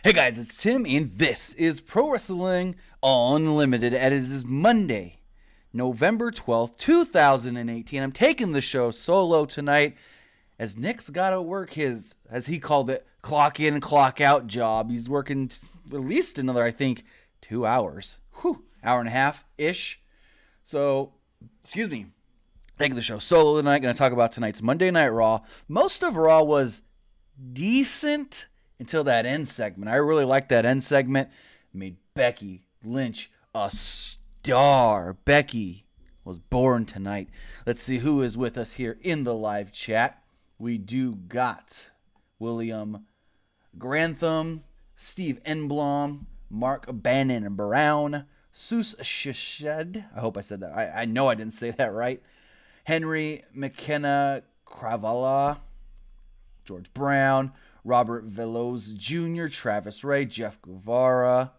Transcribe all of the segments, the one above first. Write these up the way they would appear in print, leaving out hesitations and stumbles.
Hey guys, it's Tim, and this is Pro Wrestling Unlimited. It is Monday, November 12th, 2018. I'm taking the show solo tonight as Nick's got to work his, as he called it, clock in, clock out job. He's working at least another, I think, 2 hours. Hour and a half-ish. So, excuse me. Taking the show solo tonight. Going to talk about tonight's Monday Night Raw. Most of Raw was decent until that end segment. I really liked that end segment. It made Becky Lynch a star. Becky was born tonight. Let's see who is with us here in the live chat. We do got William Grantham, Steve Enblom, Mark Bannon Brown, Sus Shished. I hope I said that. I know I didn't say that right. Henry McKenna Cravala, George Brown, Robert Veloz Jr., Travis Ray, Jeff Guevara.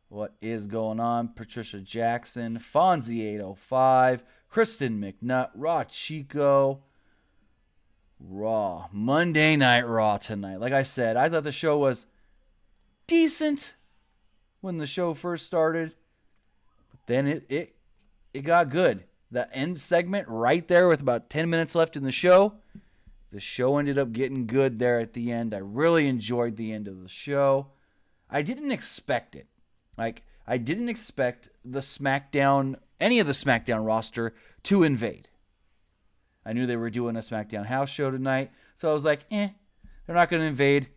What is going on? Patricia Jackson, Fonzie805, Kristen McNutt, Raw Chico. Raw. Monday Night Raw tonight. Like I said, I thought the show was decent when the show first started. But then it got good. The end segment right there with about 10 minutes left in the show. The show ended up getting good there at the end. I really enjoyed the end of the show. I didn't expect it. I didn't expect the SmackDown, any of the SmackDown roster to invade. I knew they were doing a SmackDown house show tonight, so I was like, they're not going to invade.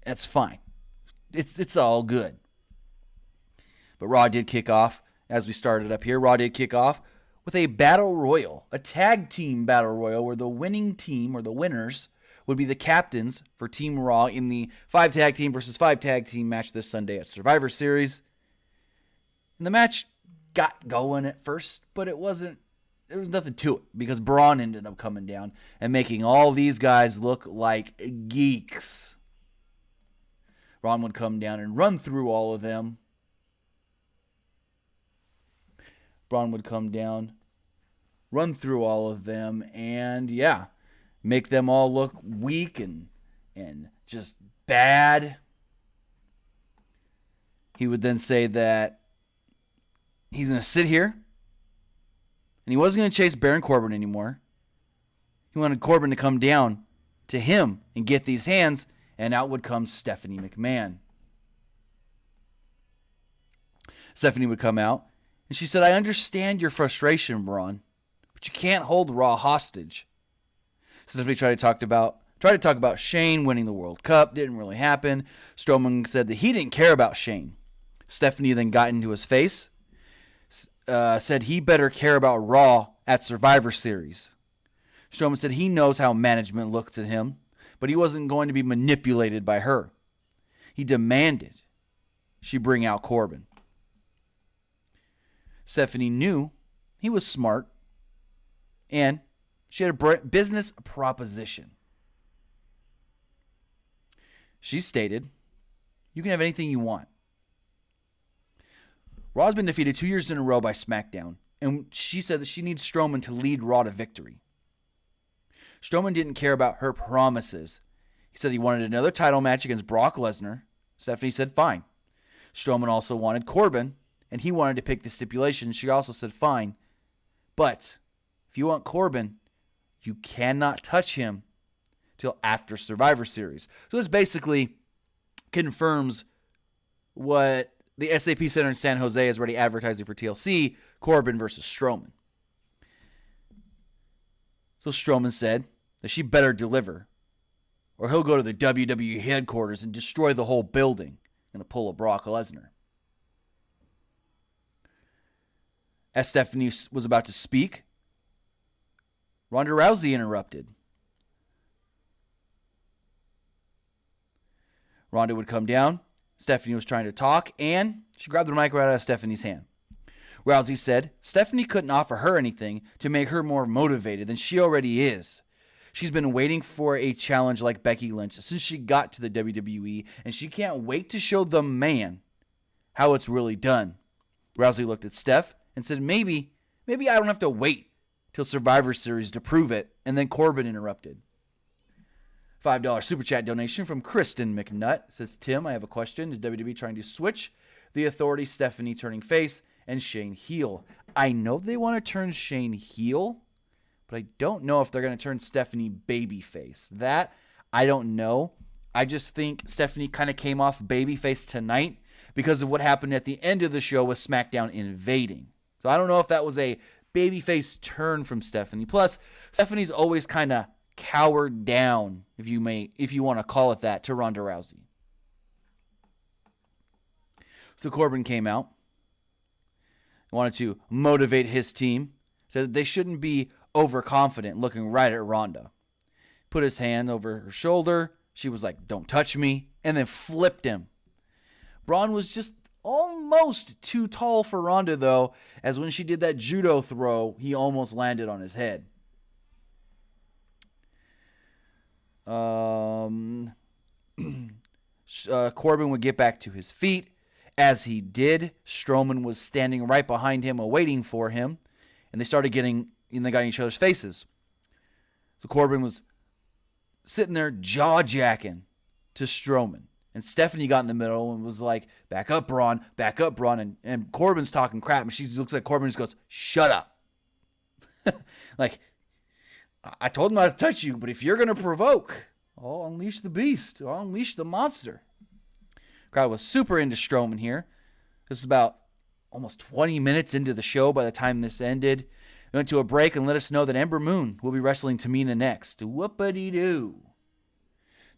That's fine. It's all good. But Raw did kick off, as we started up here, Raw did kick off with a battle royal, a tag team battle royal where the winning team, or the winners, would be the captains for Team Raw in the 5 tag team versus 5 tag team match this Sunday at Survivor Series. And the match got going at first, but there was nothing to it because Braun ended up coming down and making all these guys look like geeks. Braun would come down and run through all of them. Braun would come down, run through all of them, and make them all look weak and just bad. He would then say that he's going to sit here, and he wasn't going to chase Baron Corbin anymore. He wanted Corbin to come down to him and get these hands, and out would come Stephanie McMahon. Stephanie would come out, and she said, "I understand your frustration, Braun, but you can't hold Raw hostage." Stephanie tried to talk about Shane winning the World Cup. Didn't really happen. Strowman said that he didn't care about Shane. Stephanie then got into his face, said he better care about Raw at Survivor Series. Strowman said he knows how management looks at him, but he wasn't going to be manipulated by her. He demanded she bring out Corbin. Stephanie knew he was smart, and she had a business proposition. She stated, "You can have anything you want." Raw has been defeated 2 years in a row by SmackDown, and she said that she needs Strowman to lead Raw to victory. Strowman didn't care about her promises. He said he wanted another title match against Brock Lesnar. Stephanie said fine. Strowman also wanted Corbin, and he wanted to pick the stipulation. She also said fine. But if you want Corbin, you cannot touch him till after Survivor Series. So this basically confirms what the SAP Center in San Jose is already advertising for TLC, Corbin versus Strowman. So Strowman said that she better deliver, or he'll go to the WWE headquarters and destroy the whole building. Gonna pull a Brock Lesnar. As Stephanie was about to speak, Ronda Rousey interrupted. Ronda would come down. Stephanie was trying to talk, and she grabbed the mic right out of Stephanie's hand. Rousey said Stephanie couldn't offer her anything to make her more motivated than she already is. She's been waiting for a challenge like Becky Lynch since she got to the WWE, and she can't wait to show the man how it's really done. Rousey looked at Steph and said, maybe I don't have to wait till Survivor Series to prove it, and then Corbin interrupted. $5 super chat donation from Kristen McNutt. It says, Tim, I have a question. Is WWE trying to switch the Authority, Stephanie turning face, and Shane heel? I know they want to turn Shane heel, but I don't know if they're going to turn Stephanie babyface. That, I don't know. I just think Stephanie kind of came off babyface tonight because of what happened at the end of the show with SmackDown invading. So I don't know if that was a babyface turn from Stephanie. Plus, Stephanie's always kind of cowered down, if you want to call it that, to Ronda Rousey. So Corbin came out, wanted to motivate his team, said that they shouldn't be overconfident, looking right at Ronda. Put his hand over her shoulder. She was like, don't touch me, and then flipped him. Braun was just almost too tall for Ronda, though, as when she did that judo throw, he almost landed on his head. Corbin would get back to his feet. As he did, Strowman was standing right behind him, waiting for him, and they got in each other's faces. So Corbin was sitting there jaw-jacking to Strowman. And Stephanie got in the middle and was like, back up, Braun. And Corbin's talking crap, and she looks at Corbin and just goes, shut up. Like, I told him not to touch you, but if you're going to provoke, I'll unleash the beast. I'll unleash the monster. Crowd was super into Strowman here. This is about almost 20 minutes into the show by the time this ended. We went to a break and let us know that Ember Moon will be wrestling Tamina next. Whoop-a-dee-doo.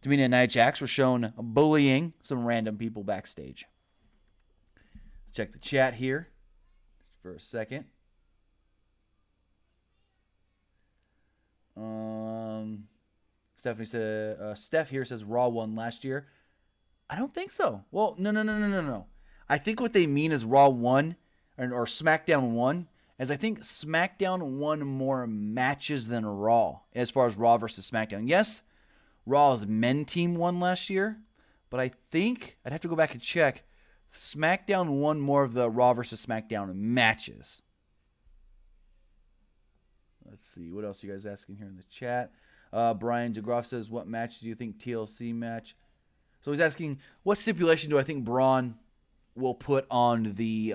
Tamina and Nia Jax were shown bullying some random people backstage. Let's check the chat here for a second. Stephanie said, Steph here says Raw won last year. I don't think so. Well, no. I think what they mean is Raw won, or SmackDown won, as I think SmackDown won more matches than Raw, as far as Raw versus SmackDown. Yes, Raw's men team won last year, but I think, I'd have to go back and check, SmackDown won more of the Raw versus SmackDown matches. Let's see, what else are you guys asking here in the chat? Brian DeGroff says, what match do you think TLC match? So he's asking, what stipulation do I think Braun will put on the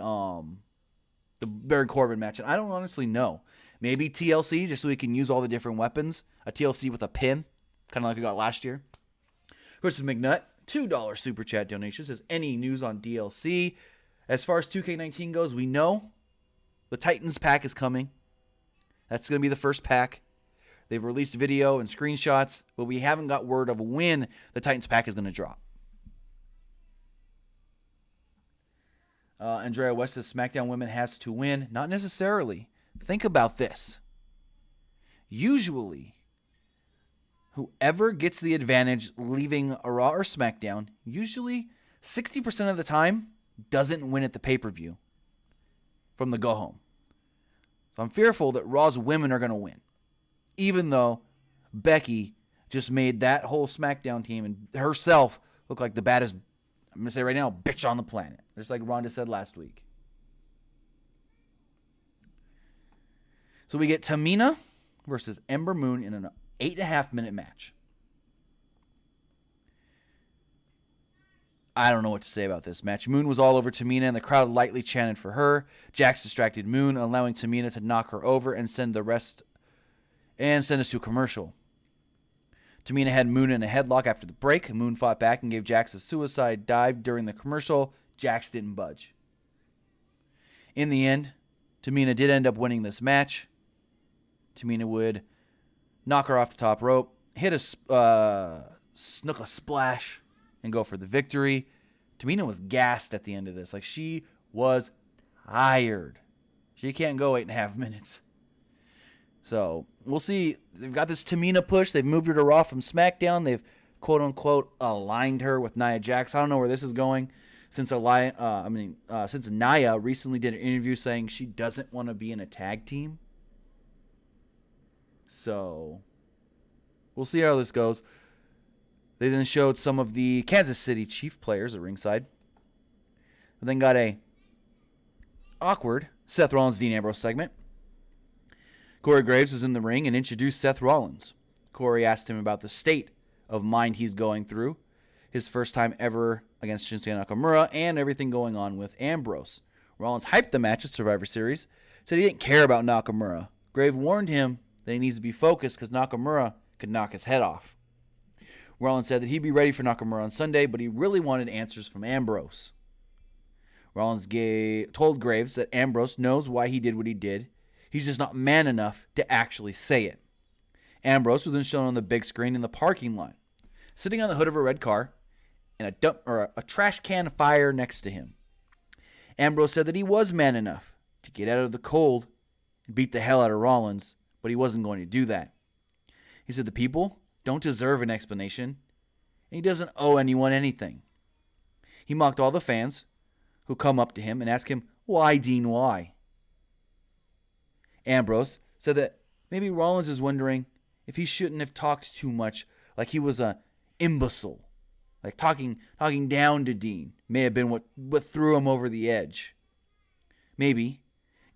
Baron Corbin match? And I don't honestly know. Maybe TLC, just so he can use all the different weapons. A TLC with a pin, kind of like we got last year. Chris McNutt, $2 super chat donation, says, any news on DLC? As far as 2K19 goes, we know the Titans pack is coming. That's going to be the first pack. They've released video and screenshots, but we haven't got word of when the Titans pack is going to drop. Andrea West says SmackDown Women has to win. Not necessarily. Think about this. Usually, whoever gets the advantage leaving a Raw or SmackDown, usually 60% of the time, doesn't win at the pay-per-view from the go-home. So I'm fearful that Raw's women are going to win. Even though Becky just made that whole SmackDown team and herself look like the baddest, I'm going to say right now, bitch on the planet. Just like Ronda said last week. So we get Tamina versus Ember Moon in an 8.5-minute match. I don't know what to say about this match. Moon was all over Tamina, and the crowd lightly chanted for her. Jax distracted Moon, allowing Tamina to knock her over and send us to a commercial. Tamina had Moon in a headlock after the break. Moon fought back and gave Jax a suicide dive during the commercial. Jax didn't budge. In the end, Tamina did end up winning this match. Tamina would knock her off the top rope, hit a snook a splash, and go for the victory. Tamina was gassed at the end of this. Like, she was tired. She can't go 8.5 minutes. So, we'll see. They've got this Tamina push. They've moved her to Raw from SmackDown. They've, quote-unquote, aligned her with Nia Jax. I don't know where this is going. Since Nia recently did an interview saying she doesn't want to be in a tag team. So, we'll see how this goes. They then showed some of the Kansas City Chief players at ringside. And then got a awkward Seth Rollins, Dean Ambrose segment. Corey Graves was in the ring and introduced Seth Rollins. Corey asked him about the state of mind he's going through. His first time ever against Shinsuke Nakamura and everything going on with Ambrose. Rollins hyped the match at Survivor Series, said he didn't care about Nakamura. Grave warned him that he needs to be focused because Nakamura could knock his head off. Rollins said that he'd be ready for Nakamura on Sunday, but he really wanted answers from Ambrose. Rollins told Graves that Ambrose knows why he did what he did. He's just not man enough to actually say it. Ambrose was then shown on the big screen in the parking lot, sitting on the hood of a red car, and a trash can fire next to him. Ambrose said that he was man enough to get out of the cold and beat the hell out of Rollins, but he wasn't going to do that. He said the people don't deserve an explanation, and he doesn't owe anyone anything. He mocked all the fans who come up to him and ask him, "Why, Dean, why?" Ambrose said that maybe Rollins is wondering if he shouldn't have talked too much, like he was an imbecile. Like talking down to Dean may have been what threw him over the edge. Maybe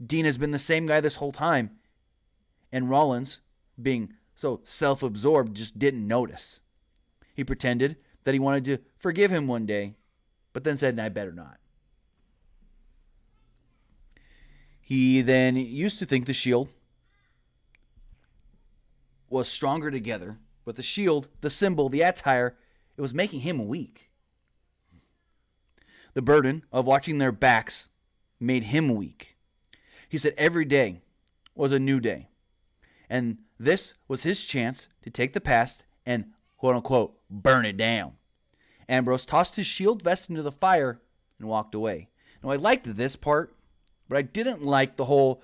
Dean has been the same guy this whole time, and Rollins, being so self-absorbed, just didn't notice. He pretended that he wanted to forgive him one day, but then said, "I better not." He then used to think the Shield was stronger together, but the Shield, the symbol, the attire, it was making him weak. The burden of watching their backs made him weak. He said every day was a new day, and this was his chance to take the past and, quote-unquote, burn it down. Ambrose tossed his Shield vest into the fire and walked away. Now, I liked this part, but I didn't like the whole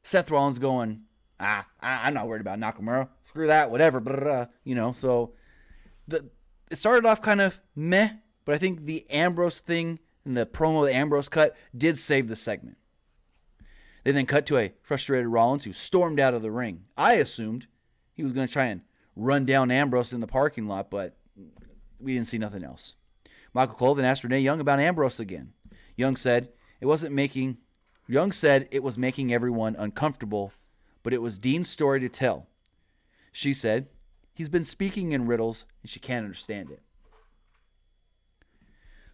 Seth Rollins going, I'm not worried about Nakamura. Screw that, whatever. Blah, blah, blah. So it started off kind of meh, but I think the Ambrose thing and the promo that Ambrose cut did save the segment. They then cut to a frustrated Rollins who stormed out of the ring. I assumed he was going to try and run down Ambrose in the parking lot, but we didn't see nothing else. Michael Cole then asked Renee Young about Ambrose again. Young said it was making everyone uncomfortable, but it was Dean's story to tell. She said he's been speaking in riddles and she can't understand it.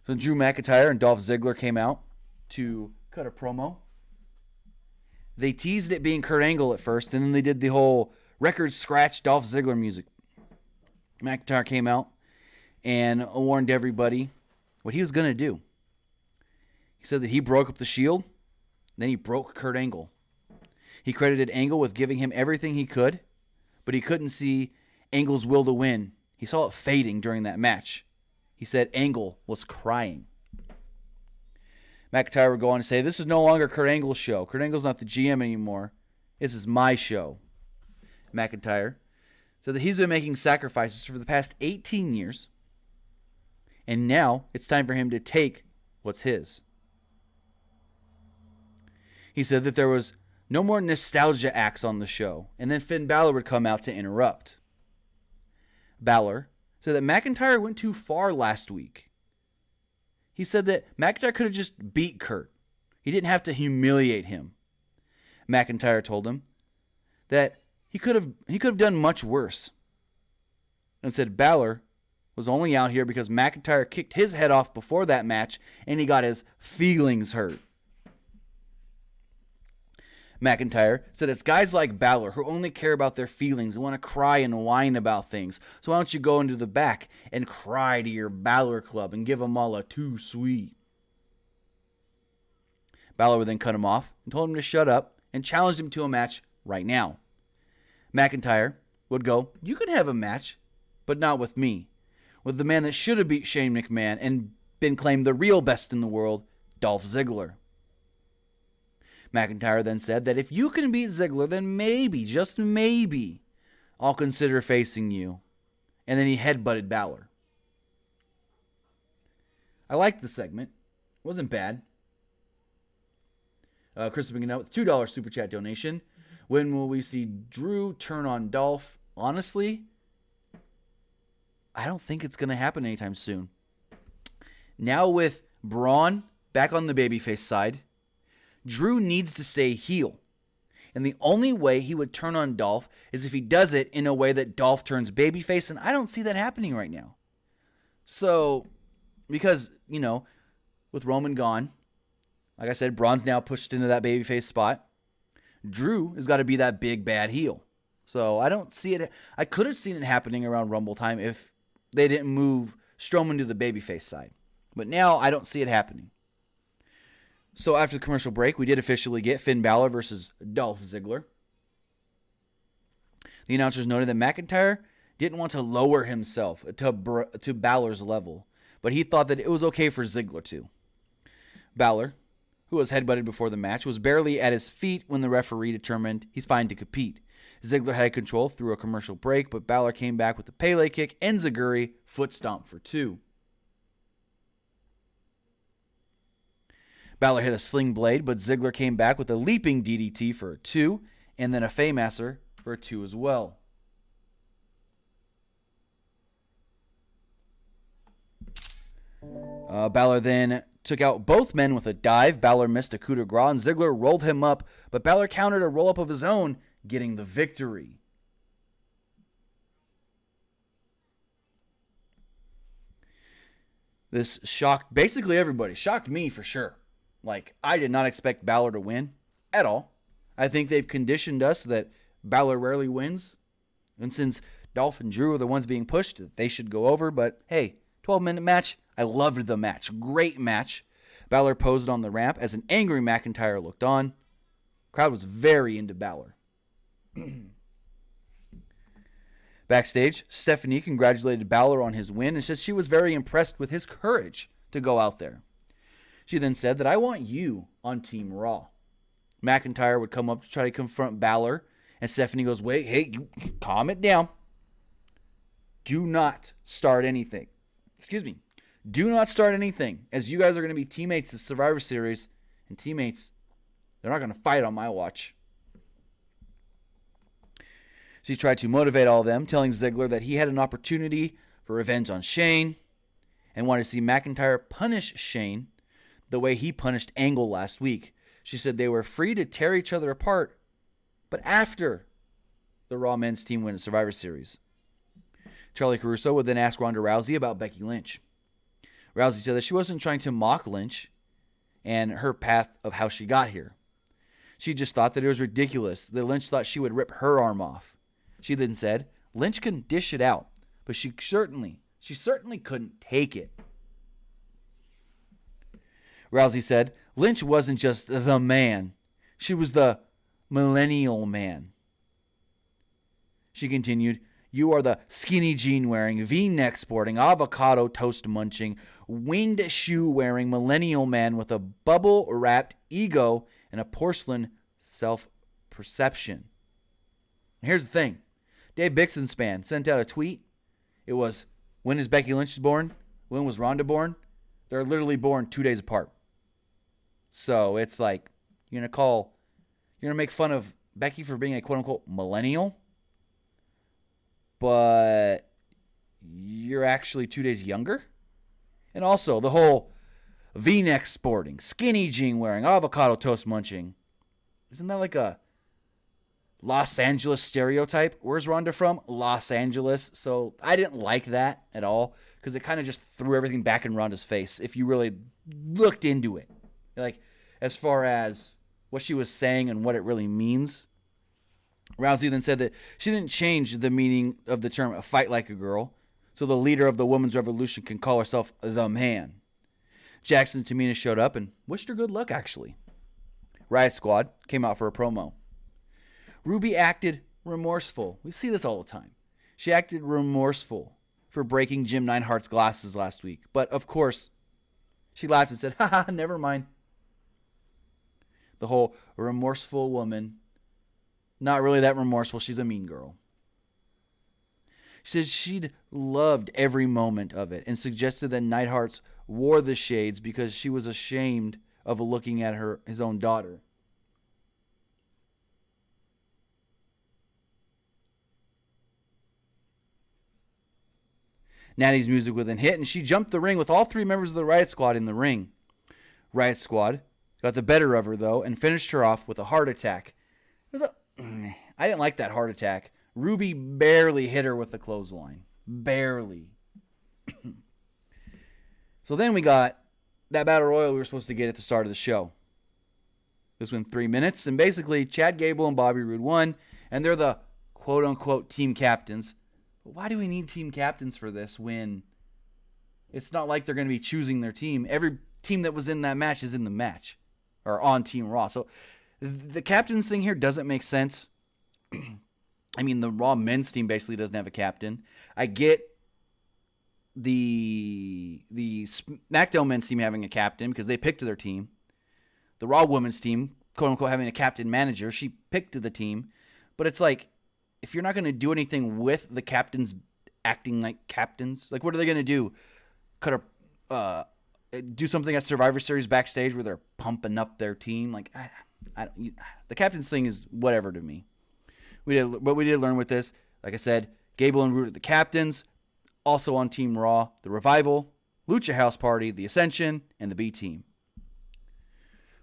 So Drew McIntyre and Dolph Ziggler came out to cut a promo. They teased it being Kurt Angle at first, and then they did the whole record scratch Dolph Ziggler music. McIntyre came out and warned everybody what he was going to do. He said that he broke up the Shield, then he broke Kurt Angle. He credited Angle with giving him everything he could, but he couldn't see Angle's will to win. He saw it fading during that match. He said Angle was crying. McIntyre would go on to say, this is no longer Kurt Angle's show. Kurt Angle's not the GM anymore. This is my show. McIntyre said that he's been making sacrifices for the past 18 years, and now it's time for him to take what's his. He said that there was no more nostalgia acts on the show, and then Finn Balor would come out to interrupt. Balor said that McIntyre went too far last week. He said that McIntyre could have just beat Kurt. He didn't have to humiliate him. McIntyre told him that he could have done much worse, and said Balor was only out here because McIntyre kicked his head off before that match and he got his feelings hurt. McIntyre said it's guys like Balor who only care about their feelings and want to cry and whine about things. So why don't you go into the back and cry to your Balor club and give them all a too sweet. Balor would then cut him off and told him to shut up and challenged him to a match right now. McIntyre would go, you can have a match, but not with me. With the man that should have beat Shane McMahon and been claimed the real best in the world, Dolph Ziggler. McIntyre then said that if you can beat Ziggler, then maybe, just maybe, I'll consider facing you. And then he headbutted Balor. I liked the segment. It wasn't bad. Chris picking up with $2 super chat donation. When will we see Drew turn on Dolph? Honestly, I don't think it's going to happen anytime soon. Now with Braun back on the babyface side, Drew needs to stay heel. And the only way he would turn on Dolph is if he does it in a way that Dolph turns babyface, and I don't see that happening right now. So, because, with Roman gone, like I said, Braun's now pushed into that babyface spot. Drew has got to be that big bad heel. So I don't see it. I could have seen it happening around Rumble time if they didn't move Strowman to the babyface side. But now I don't see it happening. So after the commercial break, we did officially get Finn Balor versus Dolph Ziggler. The announcers noted that McIntyre didn't want to lower himself to Balor's level, but he thought that it was okay for Ziggler to. Balor, who was headbutted before the match, was barely at his feet when the referee determined he's fine to compete. Ziggler had control through a commercial break, but Balor came back with the Pele kick and Zaguri foot stomp for 2. Balor hit a sling blade, but Ziggler came back with a leaping DDT for a 2, and then a Faymaster for a 2 as well. Balor then took out both men with a dive. Balor missed a coup de grace, and Ziggler rolled him up, but Balor countered a roll-up of his own, getting the victory. This shocked basically everybody. Shocked me for sure. I did not expect Balor to win at all. I think they've conditioned us that Balor rarely wins. And since Dolph and Drew are the ones being pushed, they should go over. But hey, 12-minute match. I loved the match. Great match. Balor posed on the ramp as an angry McIntyre looked on. Crowd was very into Balor. Backstage, Stephanie congratulated Balor on his win and said she was very impressed with his courage to go out there. She then said that I want you on Team Raw. McIntyre would come up to try to confront Balor, and Stephanie goes, wait, hey, calm it down. Do not start anything. Do not start anything, as you guys are going to be teammates at Survivor Series, and teammates, they're not going to fight on my watch. She tried to motivate all of them, telling Ziggler that he had an opportunity for revenge on Shane and wanted to see McIntyre punish Shane the way he punished Angle last week. She said they were free to tear each other apart, but after the Raw men's team win a Survivor Series. Charlie Caruso would then ask Ronda Rousey about Becky Lynch. Rousey said that she wasn't trying to mock Lynch and her path of how she got here. She just thought that it was ridiculous that Lynch thought she would rip her arm off. She then said, Lynch can dish it out, but she certainly couldn't take it. Rousey said, Lynch wasn't just the man. She was the millennial man. She continued, you are the skinny jean wearing, V-neck sporting, avocado toast munching, winged shoe wearing millennial man with a bubble wrapped ego and a porcelain self-perception. Here's the thing. Dave Bixenspan sent out a tweet. It was, when is Becky Lynch born? When was Ronda born? They're literally born 2 days apart. So it's like, you're going to make fun of Becky for being a quote-unquote millennial, but you're actually 2 days younger? And also, the whole V-neck sporting, skinny jean wearing, avocado toast munching. Isn't that like a Los Angeles stereotype? Where's Ronda from? Los Angeles. So I didn't like that at all because it kind of just threw everything back in Ronda's face if you really looked into it. As far as what she was saying and what it really means. Rousey then said that she didn't change the meaning of the term fight like a girl, so the leader of the women's revolution can call herself the man. Jackson and Tamina showed up and wished her good luck, actually. Riott Squad came out for a promo. Ruby acted remorseful. We see this all the time. She acted remorseful for breaking Jim Neidhart's glasses last week, but of course, she laughed and said, haha, never mind. The whole remorseful woman, not really that remorseful, she's a mean girl. She said she'd loved every moment of it and suggested that Neidhart's wore the shades because she was ashamed of looking at his own daughter. Natty's music would then hit, and she jumped the ring with all three members of the Riott Squad in the ring. Riott Squad got the better of her, though, and finished her off with a heart attack. I didn't like that heart attack. Ruby barely hit her with the clothesline. Barely. So then we got that Battle Royal we were supposed to get at the start of the show. This went 3 minutes, and basically Chad Gable and Bobby Roode won, and they're the quote-unquote team captains. But why do we need team captains for this when it's not like they're going to be choosing their team? Every team that was in that match is in the match, or on Team Raw. So the captains thing here doesn't make sense. I mean, the Raw men's team basically doesn't have a captain. I get the SmackDown men's team having a captain because they picked their team. The Raw women's team, quote-unquote, having a captain manager. She picked the team. But it's like, if you're not going to do anything with the captains acting like captains, like what are they going to do? Do something at Survivor Series backstage where they're pumping up their team? Like, the captain's thing is whatever to me. What we did learn with this, like I said, Gable and Roode are the captains. Also on Team Raw, the Revival, Lucha House Party, the Ascension, and the B Team.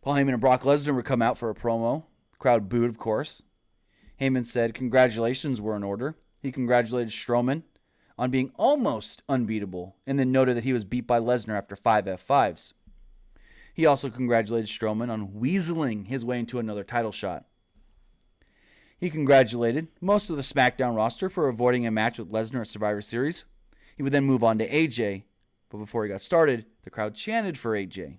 Paul Heyman and Brock Lesnar would come out for a promo. The crowd booed, of course. Heyman said congratulations were in order. He congratulated Strowman on being almost unbeatable, and then noted that he was beat by Lesnar after 5 F5s. He also congratulated Strowman on weaseling his way into another title shot. He congratulated most of the SmackDown roster for avoiding a match with Lesnar at Survivor Series. He would then move on to AJ, but before he got started, the crowd chanted for AJ.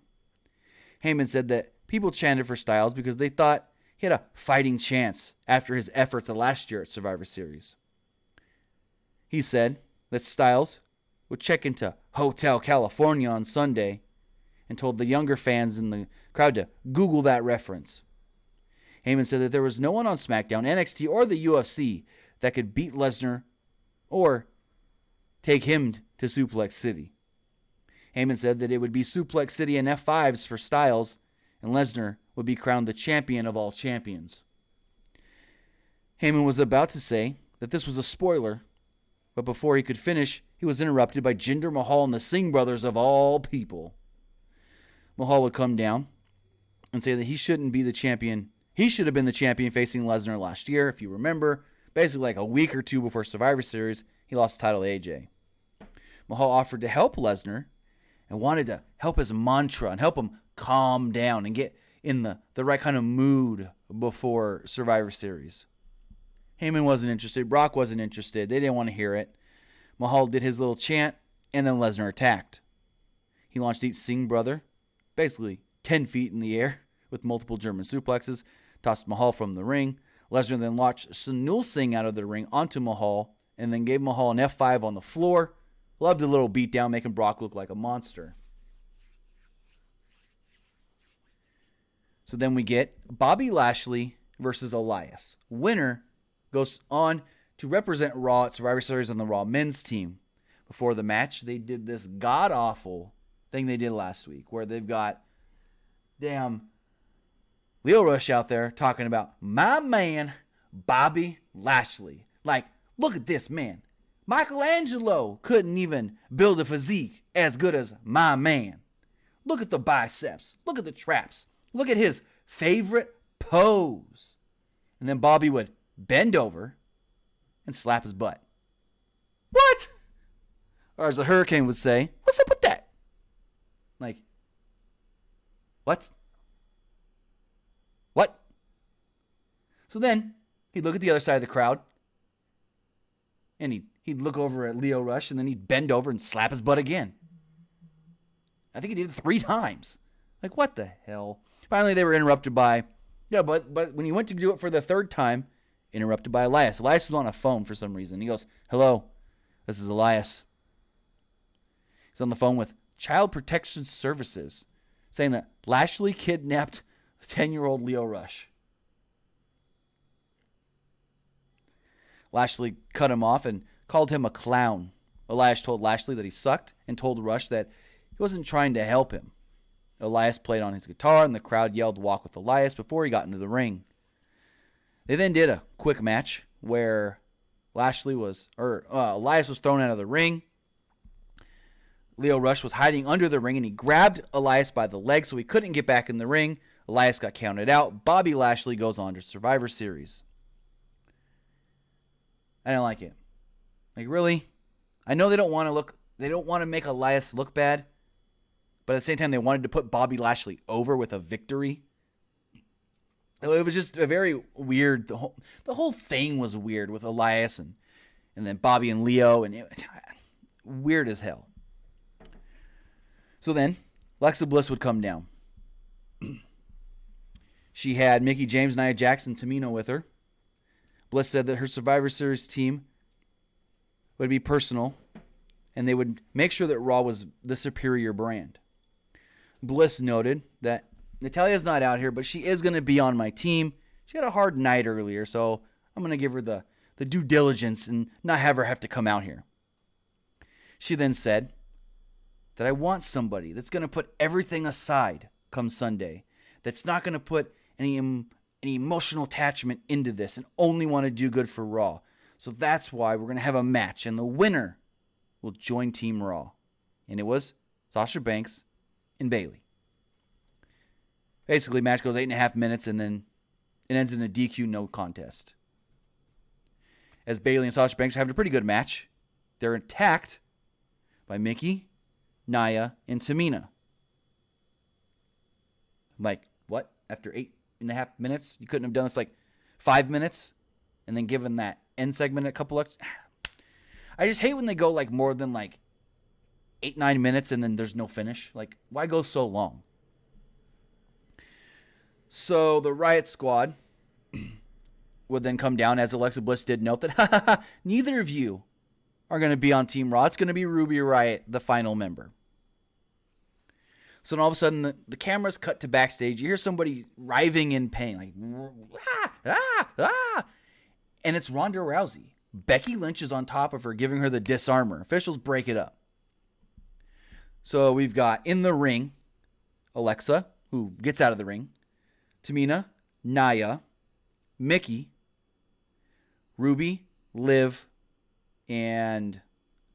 Heyman said that people chanted for Styles because they thought he had a fighting chance after his efforts last year at Survivor Series. He said that Styles would check into Hotel California on Sunday and told the younger fans in the crowd to Google that reference. Heyman said that there was no one on SmackDown, NXT, or the UFC that could beat Lesnar or take him to Suplex City. Heyman said that it would be Suplex City and F5s for Styles, and Lesnar would be crowned the champion of all champions. Heyman was about to say that this was a spoiler, but before he could finish, he was interrupted by Jinder Mahal and the Singh brothers of all people. Mahal would come down and say that he shouldn't be the champion. He should have been the champion facing Lesnar last year, if you remember. Basically like a week or two before Survivor Series, he lost the title to AJ. Mahal offered to help Lesnar and wanted to help his mantra and help him calm down and get in the right kind of mood before Survivor Series. Heyman wasn't interested. Brock wasn't interested. They didn't want to hear it. Mahal did his little chant, and then Lesnar attacked. He launched each Singh brother, basically 10 feet in the air with multiple German suplexes, tossed Mahal from the ring. Lesnar then launched Sunil Singh out of the ring onto Mahal, and then gave Mahal an F5 on the floor. Loved a little beatdown, making Brock look like a monster. So then we get Bobby Lashley versus Elias. Winner goes on to represent Raw at Survivor Series on the Raw men's team. Before the match, they did this god-awful thing they did last week, where they've got Lio Rush out there talking about my man, Bobby Lashley. Like, look at this man. Michelangelo couldn't even build a physique as good as my man. Look at the biceps. Look at the traps. Look at his favorite pose. And then Bobby would bend over and slap his butt. What? Or as the Hurricane would say, what's up with that? Like, what? What? So then he'd look at the other side of the crowd and he'd look over at Lio Rush, and then he'd bend over and slap his butt again. I think he did it 3 times. Like, what the hell? Finally, they were interrupted by, but when he went to do it for the 3rd time, interrupted by Elias. Elias was on a phone for some reason. He goes, hello, this is Elias. He's on the phone with Child Protection Services, saying that Lashley kidnapped 10-year-old Lio Rush. Lashley cut him off and called him a clown. Elias told Lashley that he sucked and told Rush that he wasn't trying to help him. Elias played on his guitar and the crowd yelled walk with Elias before he got into the ring. They then did a quick match where Elias was thrown out of the ring. Lio Rush was hiding under the ring and he grabbed Elias by the leg so he couldn't get back in the ring. Elias got counted out. Bobby Lashley goes on to Survivor Series. I don't like it. Like, really? I know they don't want to make Elias look bad, but at the same time, they wanted to put Bobby Lashley over with a victory. It was just a very weird. The whole thing was weird with Elias and then Bobby and Leo, and weird as hell. So then, Alexa Bliss would come down. She had Mickie James, Nia Jax, and Tamina with her. Bliss said that her Survivor Series team would be personal, and they would make sure that Raw was the superior brand. Bliss noted that Natalya's not out here, but she is going to be on my team. She had a hard night earlier, so I'm going to give her the due diligence and not have her have to come out here. She then said that I want somebody that's going to put everything aside come Sunday, that's not going to put any emotional attachment into this and only want to do good for Raw. So that's why we're going to have a match, and the winner will join Team Raw. And it was Sasha Banks and Bayley. Basically, match goes 8.5 minutes, and then it ends in a DQ no contest. As Bayley and Sasha Banks are having a pretty good match, they're attacked by Mickie, Nia, and Tamina. I'm like, what? After 8.5 minutes? You couldn't have done this like 5 minutes and then given that end segment a couple of... I just hate when they go like more than like 8-9 minutes and then there's no finish. Like, why go so long? So the Riott Squad would then come down, as Alexa Bliss did note that neither of you are going to be on Team Raw. It's going to be Ruby Riott, the final member. So then all of a sudden, the camera's cut to backstage. You hear somebody writhing in pain, like, and it's Ronda Rousey. Becky Lynch is on top of her, giving her the disarmor. Officials break it up. So we've got in the ring, Alexa, who gets out of the ring, Tamina, Nia, Mickie, Ruby, Liv, and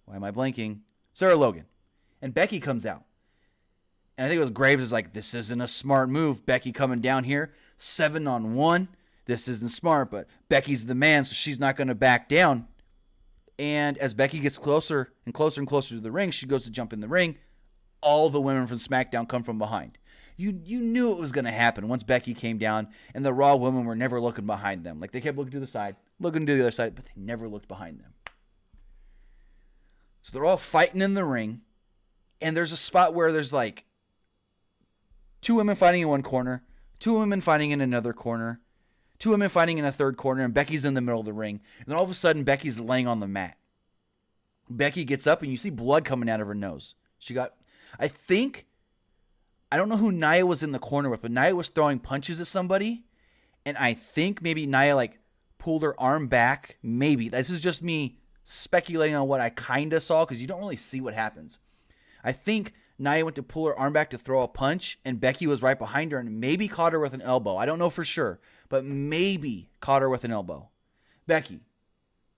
why am I blanking? Sarah Logan. And Becky comes out. And I think it was Graves was like, this isn't a smart move. Becky coming down here, 7-on-1. This isn't smart, but Becky's the man, so she's not going to back down. And as Becky gets closer and closer and closer to the ring, she goes to jump in the ring. All the women from SmackDown come from behind. You knew it was going to happen once Becky came down, and the Raw women were never looking behind them. Like, they kept looking to the side, looking to the other side, but they never looked behind them. So they're all fighting in the ring, and there's a spot where there's like 2 women fighting in one corner, 2 women fighting in another corner, 2 women fighting in a third corner, and Becky's in the middle of the ring. And then all of a sudden, Becky's laying on the mat. Becky gets up, and you see blood coming out of her nose. I don't know who Nia was in the corner with, but Nia was throwing punches at somebody, and I think maybe Nia like pulled her arm back. Maybe. This is just me speculating on what I kind of saw, because you don't really see what happens. I think Nia went to pull her arm back to throw a punch, and Becky was right behind her and maybe caught her with an elbow. I don't know for sure, but maybe caught her with an elbow. Becky,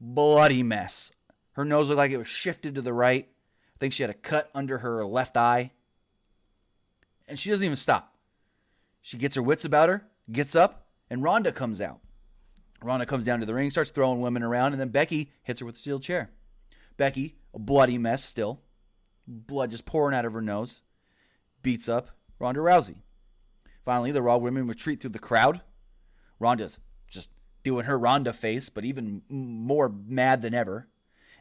bloody mess. Her nose looked like it was shifted to the right. I think she had a cut under her left eye. And she doesn't even stop. She gets her wits about her, gets up, and Ronda comes out. Ronda comes down to the ring, starts throwing women around, and then Becky hits her with a steel chair. Becky, a bloody mess still. Blood just pouring out of her nose. Beats up Ronda Rousey. Finally, the Raw women retreat through the crowd. Ronda's just doing her Ronda face, but even more mad than ever.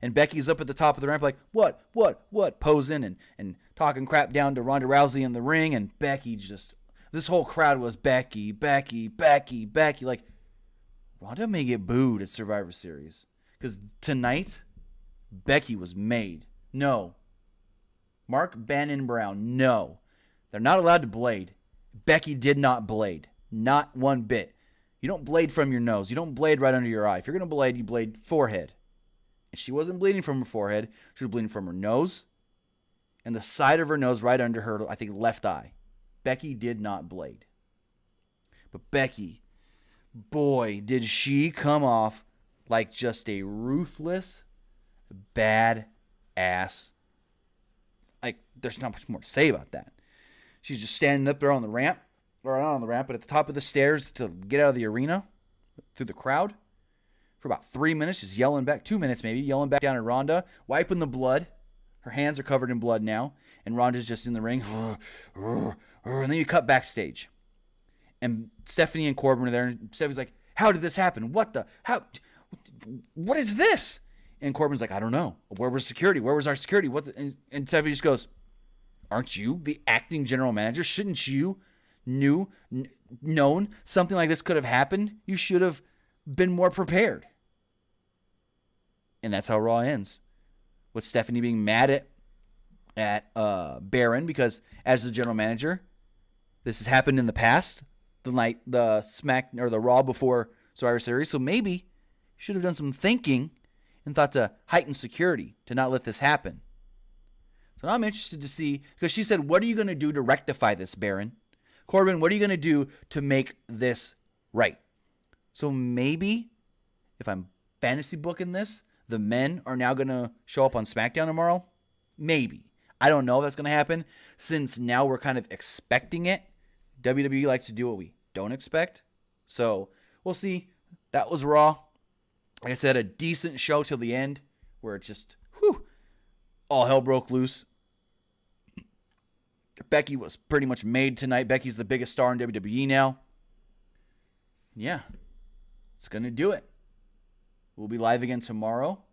And Becky's up at the top of the ramp like, what, posing and talking crap down to Ronda Rousey in the ring. And Becky just, this whole crowd was Becky. Like, Ronda may get booed at Survivor Series. Because tonight, Becky was made. No. Mark Bannon Brown, no. They're not allowed to blade. Becky did not blade. Not one bit. You don't blade from your nose. You don't blade right under your eye. If you're going to blade, you blade forehead. And she wasn't bleeding from her forehead. She was bleeding from her nose and the side of her nose right under her, I think, left eye. Becky did not blade. But Becky, boy, did she come off like just a ruthless, bad ass. Like, there's not much more to say about that. She's just standing up there on the ramp, or not on the ramp, but at the top of the stairs to get out of the arena through the crowd for about 3 minutes, just yelling back, 2 minutes maybe, yelling back down at Ronda, wiping the blood. Her hands are covered in blood now, and Ronda's just in the ring. And then you cut backstage. And Stephanie and Corbin are there, and Stephanie's like, how did this happen? What is this? And Corbin's like, I don't know. Where was security? Where was our security? And Stephanie just goes, aren't you the acting general manager? Shouldn't you known something like this could have happened? You should have been more prepared. And that's how Raw ends. With Stephanie being mad at Baron because as the general manager, this has happened in the past, the Raw before Survivor Series. So maybe you should have done some thinking and thought to heighten security to not let this happen. So now I'm interested to see, because she said, what are you going to do to rectify this, Baron? Corbin, what are you going to do to make this right? So maybe if I'm fantasy booking this, the men are now going to show up on SmackDown tomorrow. Maybe. I don't know if that's going to happen, since now we're kind of expecting it. WWE likes to do what we don't expect. So we'll see. That was Raw. Like I said, a decent show till the end, where it just, all hell broke loose. Becky was pretty much made tonight. Becky's the biggest star in WWE now. Yeah, it's going to do it. We'll be live again tomorrow,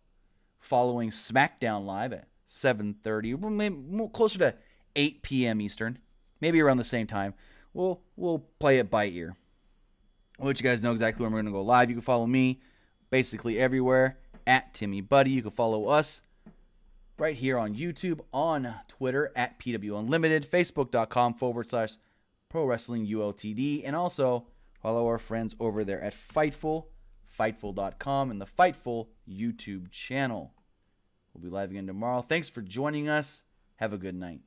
following SmackDown Live at 7:30, maybe closer to 8 p.m. Eastern, maybe around the same time. We'll play it by ear. I'll let you guys know exactly when we're going to go live. You can follow me basically everywhere at Timmy Buddy. You can follow us right here on YouTube, on Twitter at PWUnlimited, Facebook.com/Pro Wrestling ULTD, and also follow our friends over there at Fightful, Fightful.com, and the Fightful YouTube channel. We'll be live again tomorrow. Thanks for joining us. Have a good night.